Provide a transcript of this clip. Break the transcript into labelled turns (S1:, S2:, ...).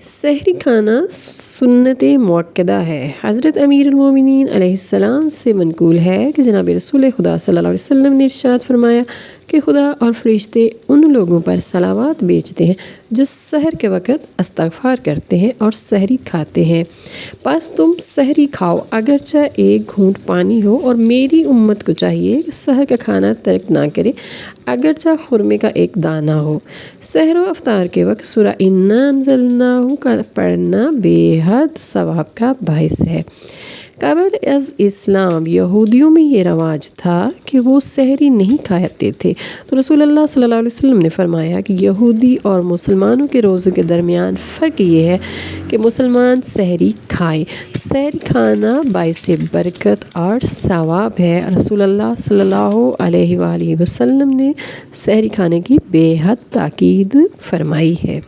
S1: सहरी खाना सुन्नत मुअक्कदा है। हज़रत अमीरुल मोमिनीन अलैहिस्सलाम से मनकूल है कि जनाब रसूल खुदा सल्लल्लाहु अलैहि वसल्लम ने इरशाद फरमाया कि खुदा और फरिश्ते उन लोगों पर सलावात भेजते हैं जो सहर के वक़्त इस्तग़फ़ार करते हैं और सहरी खाते हैं। बस तुम सहरी खाओ अगरचे एक घूंट पानी हो, और मेरी उम्मत को चाहिए कि सहर का खाना तर्क ना करे अगरचे खुरमे का एक दाना हो। सहर व अफ्तार के वक्त सूरा इन्ना अंज़लनाहु का पढ़ना बेहद सवाब का बाइस है। कबल अज़ इस्लाम यहूदियों में ये रवाज था कि वो सहरी नहीं खाते थे, तो रसूलुल्लाह सल्लल्लाहु अलैहि वसल्लम ने फरमाया कि यहूदी और मुसलमानों के रोज़ों के दरमियान फ़र्क ये है कि मुसलमान सहरी खाएं। सहरी खाना बाइसे बरकत और सवाब है। रसूलुल्लाह सल्लल्लाहु अलैहि वसल्लम ने सहरी खाने की बेहद ताकीद फरमाई है।